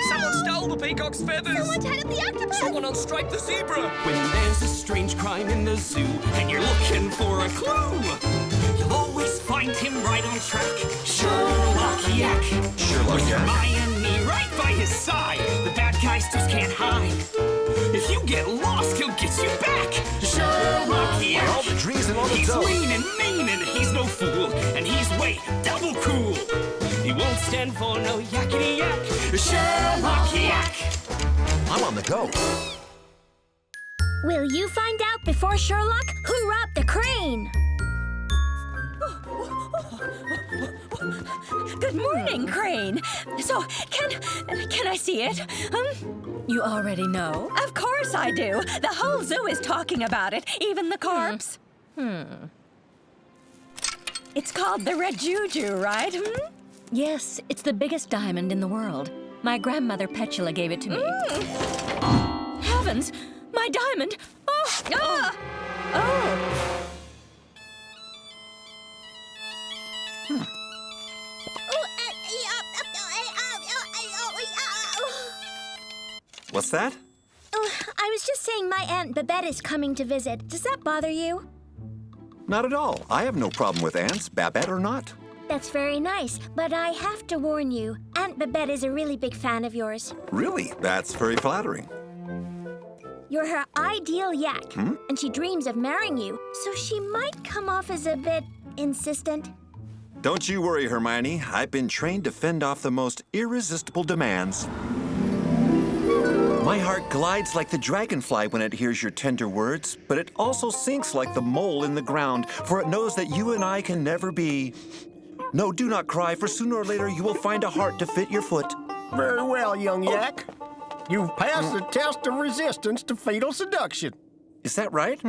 Someone stole the peacock's feathers! Someone tied up the octopus! Someone unstriped the zebra! When there's a strange crime in the zoo and you're looking for a clue, you'll always find him right on track. Sherlock Yak. Sherlock Yack. Hermione right by his side. The bad guys just can't hide. If you get lost, he'll get you back. Sherlock Yak. All the trees and all the He's dough. lean and mean and he's no fool. And he's way double cool. He won't stand for no yakety yak. Sherlock Yak. I'm on the go. Will you find out before Sherlock who robbed the crane? Good morning, Crane. So, can I see it? You already know? Of course I do. The whole zoo is talking about it, even the corpse. It's called the Radjudju, right? Yes, it's the biggest diamond in the world. My grandmother Petula gave it to me. Heavens! My diamond! Oh! Ah! Oh! What's that? Oh, I was just saying my Aunt Babette is coming to visit. Does that bother you? Not at all. I have no problem with ants, Babette or not. That's very nice, but I have to warn you, Aunt Babette is a really big fan of yours. Really? That's very flattering. You're her ideal yak, and she dreams of marrying you, so she might come off as a bit insistent. Don't you worry, Hermione. I've been trained to fend off the most irresistible demands. My heart glides like the dragonfly when it hears your tender words, but it also sinks like the mole in the ground, for it knows that you and I can never be. No, do not cry, for sooner or later you will find a heart to fit your foot. Very well, young yak. You've passed the test of resistance to fatal seduction. Is that right?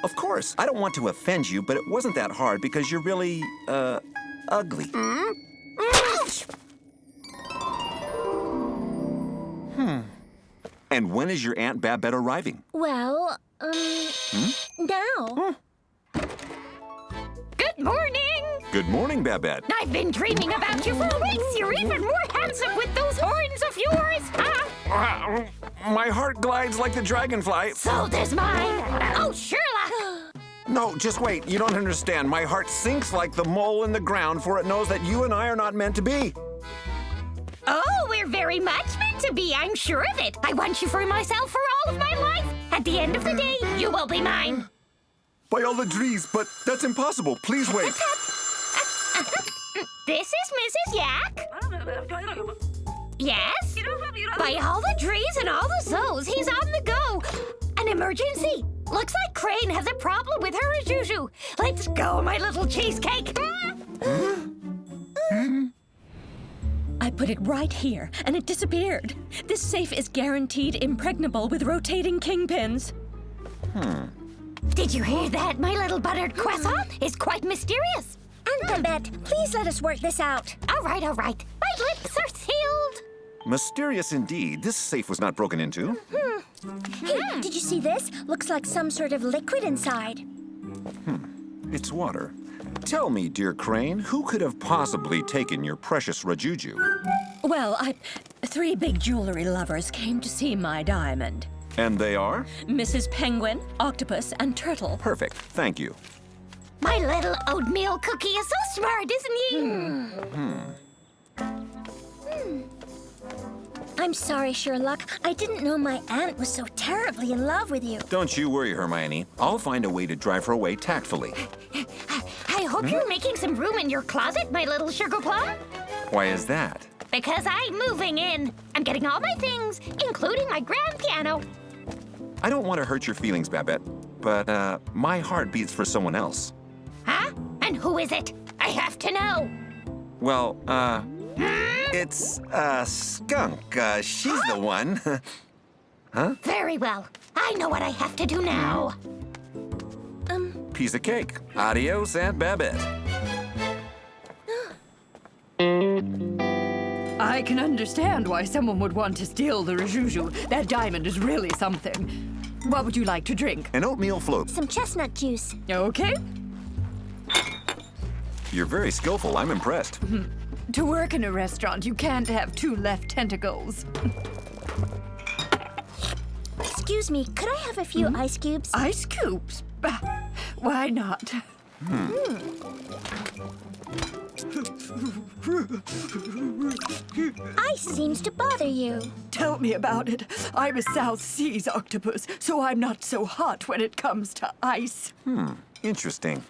Of course. I don't want to offend you, but it wasn't that hard because you're really, ugly. And when is your Aunt Babette arriving? Well, now. Good morning! Good morning, Babette. I've been dreaming about you for weeks. You're even more handsome with those horns of yours, huh? My heart glides like the dragonfly. So does mine. Oh, Sherlock! No, just wait. You don't understand. My heart sinks like the mole in the ground, for it knows that you and I are not meant to be. Oh, we're very much meant to be, I'm sure of it. I want you for myself for all of my life. At the end of the day, you will be mine. By all the trees, but that's impossible. Please wait. This is Mrs. Yak. Yes? By all the trees and all the zoos, he's on the go. An emergency. Looks like Crane has a problem with her Radjudju. Let's go, my little cheesecake. I put it right here, and it disappeared. This safe is guaranteed impregnable with rotating kingpins. Did you hear that, my little buttered croissant? It's quite mysterious. Aunt Babette, please let us work this out. All right. My lips are sealed. Mysterious indeed. This safe was not broken into. Hey, did you see this? Looks like some sort of liquid inside. It's water. Tell me, dear Crane, who could have possibly taken your precious Radjudju? Well, 3 big jewelry lovers came to see my diamond. And they are? Mrs. Penguin, Octopus, and Turtle. Perfect. Thank you. My little oatmeal cookie is so smart, isn't he? I'm sorry, Sherlock. I didn't know my aunt was so terribly in love with you. Don't you worry, Hermione. I'll find a way to drive her away tactfully. I hope you're making some room in your closet, my little sugar plum. Why is that? Because I'm moving in. I'm getting all my things, including my grand piano. I don't want to hurt your feelings, Babette, but my heart beats for someone else. Huh? And who is it? I have to know. Well, it's Skunk. She's the one. Huh? Very well. I know what I have to do now. Piece of cake. Adios, Aunt Babette. I can understand why someone would want to steal the Radjudju. That diamond is really something. What would you like to drink? An oatmeal float. Some chestnut juice. Okay. You're very skillful. I'm impressed. To work in a restaurant, you can't have two left tentacles. Excuse me, could I have a few ice cubes? Ice cubes? Bah, why not? Ice seems to bother you. Tell me about it. I'm a South Seas octopus, so I'm not so hot when it comes to ice. Interesting.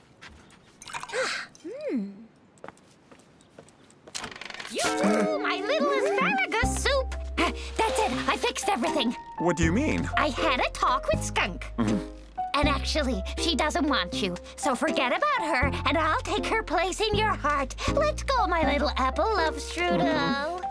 Yoo-hoo, my little asparagus soup. That's it, I fixed everything. What do you mean? I had a talk with Skunk. And actually, she doesn't want you. So forget about her, and I'll take her place in your heart. Let's go, my little apple love strudel.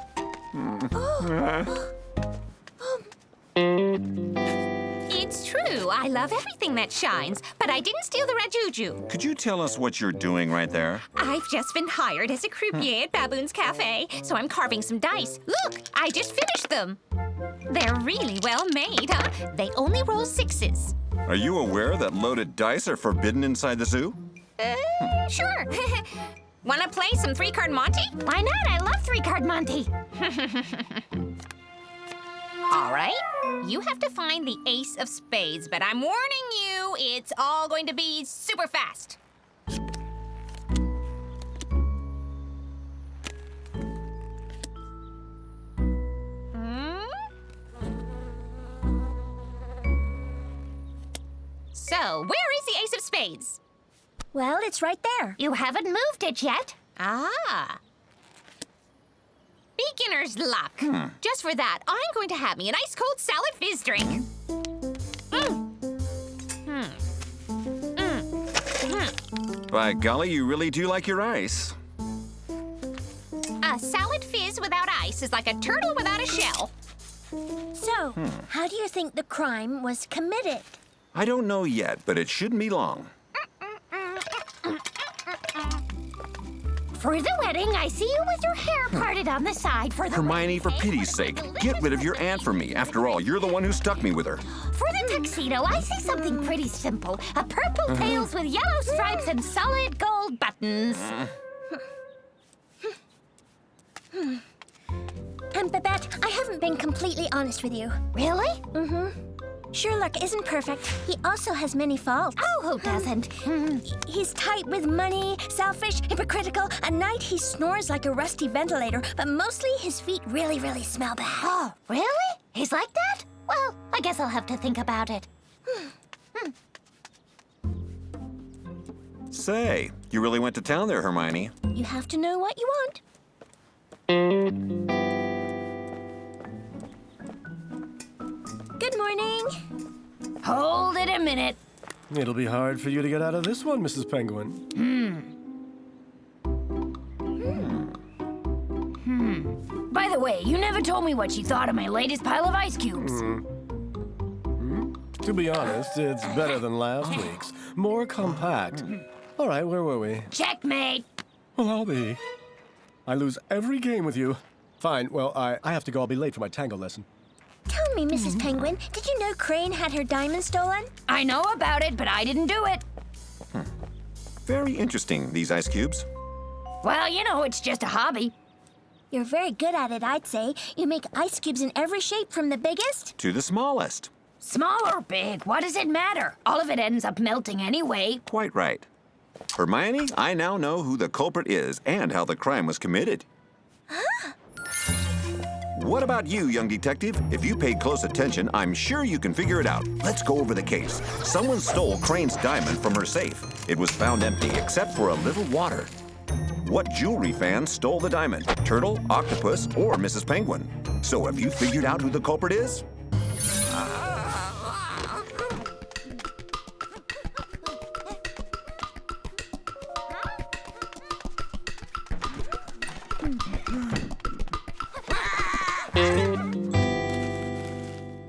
It's true. I love everything that shines, but I didn't steal the Radjudju. Could you tell us what you're doing right there? I've just been hired as a croupier at Baboon's Cafe, so I'm carving some dice. Look, I just finished them. They're really well made, huh? They only roll sixes. Are you aware that loaded dice are forbidden inside the zoo? Sure. Wanna play some three-card Monty? Why not? I love three-card Monty. All right. You have to find the ace of spades, but I'm warning you, it's all going to be super fast. So, where is the ace of spades? Well, it's right there. You haven't moved it yet. Ah. Beginner's luck. Just for that, I'm going to have me an ice-cold salad fizz drink. By golly, you really do like your ice. A salad fizz without ice is like a turtle without a shell. So, how do you think the crime was committed? I don't know yet, but it shouldn't be long. For the wedding, I see you with your hair parted on the side for the Hermione, for pity's sake, get rid of your aunt for me. After all, you're the one who stuck me with her. For the tuxedo, I see something pretty simple. A purple tails with yellow stripes and solid gold buttons. Babette, I haven't been completely honest with you. Really? Sherlock isn't perfect. He also has many faults. Oh, who doesn't? He's tight with money, selfish, hypocritical. At night, he snores like a rusty ventilator, but mostly his feet really, really smell bad. Oh, really? He's like that? Well, I guess I'll have to think about it. Say, you really went to town there, Hermione. You have to know what you want. Good morning. Hold it a minute. It'll be hard for you to get out of this one, Mrs. Penguin. By the way, you never told me what you thought of my latest pile of ice cubes. To be honest, it's better than last week's. More compact. All right, where were we? Checkmate. Well, I'll be. I lose every game with you. Fine, well, I have to go. I'll be late for my tango lesson. Tell me, Mrs. Penguin, did you know Crane had her diamond stolen? I know about it, but I didn't do it. Very interesting, these ice cubes. Well, you know, it's just a hobby. You're very good at it, I'd say. You make ice cubes in every shape, from the biggest. To the smallest. Small or big, what does it matter? All of it ends up melting anyway. Quite right. Hermione, I now know who the culprit is and how the crime was committed. What about you, young detective? If you paid close attention, I'm sure you can figure it out. Let's go over the case. Someone stole Crane's diamond from her safe. It was found empty except for a little water. What jewelry fan stole the diamond? Turtle, octopus, or Mrs. Penguin? So have you figured out who the culprit is?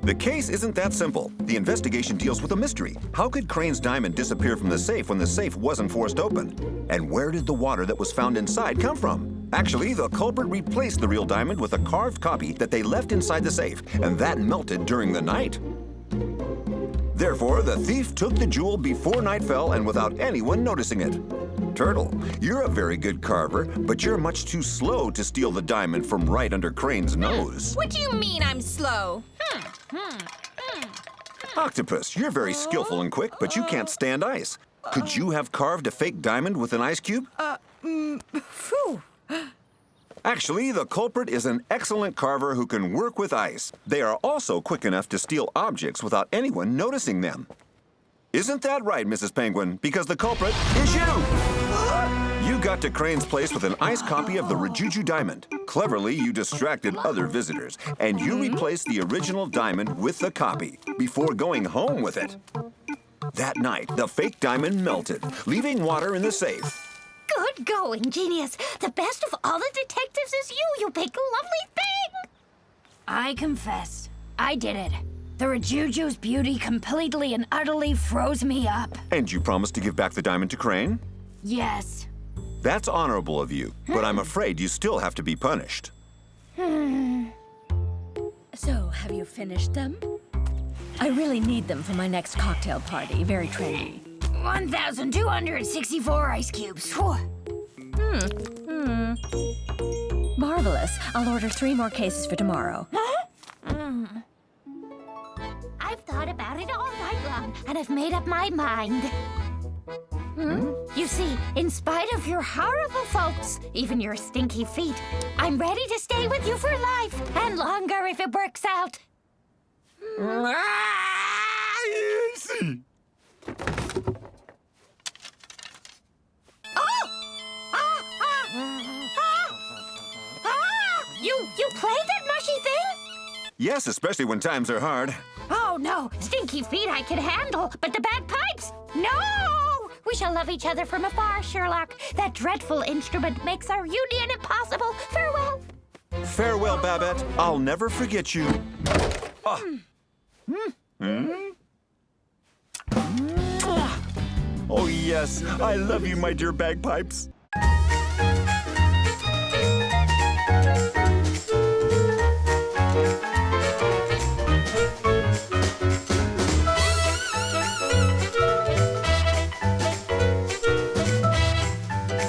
The case isn't that simple. The investigation deals with a mystery. How could Crane's diamond disappear from the safe when the safe wasn't forced open? And where did the water that was found inside come from? Actually, the culprit replaced the real diamond with a carved copy that they left inside the safe, and that melted during the night. Therefore, the thief took the jewel before night fell and without anyone noticing it. Turtle, you're a very good carver, but you're much too slow to steal the diamond from right under Crane's nose. What do you mean I'm slow? Octopus, you're very skillful and quick, but you can't stand ice. Could you have carved a fake diamond with an ice cube? Phew. Actually, the culprit is an excellent carver who can work with ice. They are also quick enough to steal objects without anyone noticing them. Isn't that right, Mrs. Penguin? Because the culprit is you! You got to Crane's place with an ice copy of the Radjudju diamond. Cleverly, you distracted other visitors, and you replaced the original diamond with the copy before going home with it. That night, the fake diamond melted, leaving water in the safe. Good going, genius. The best of all the detectives is you big lovely thing. I confess, I did it. The Radjuju's beauty completely and utterly froze me up. And you promised to give back the diamond to Crane? Yes. That's honorable of you, but I'm afraid you still have to be punished. So, have you finished them? I really need them for my next cocktail party. Very trendy. 1,264 ice cubes. Whew. Marvelous. I'll order 3 more cases for tomorrow. I've thought about it all night long, and I've made up my mind. You see, in spite of your horrible faults, even your stinky feet, I'm ready to stay with you for life, and longer if it works out. You play that mushy thing? Yes, especially when times are hard. Oh, no. Stinky feet I can handle, but the bagpipes? No! We shall love each other from afar, Sherlock. That dreadful instrument makes our union impossible. Farewell. Farewell, Babette. I'll never forget you. Oh, yes. I love you, my dear bagpipes.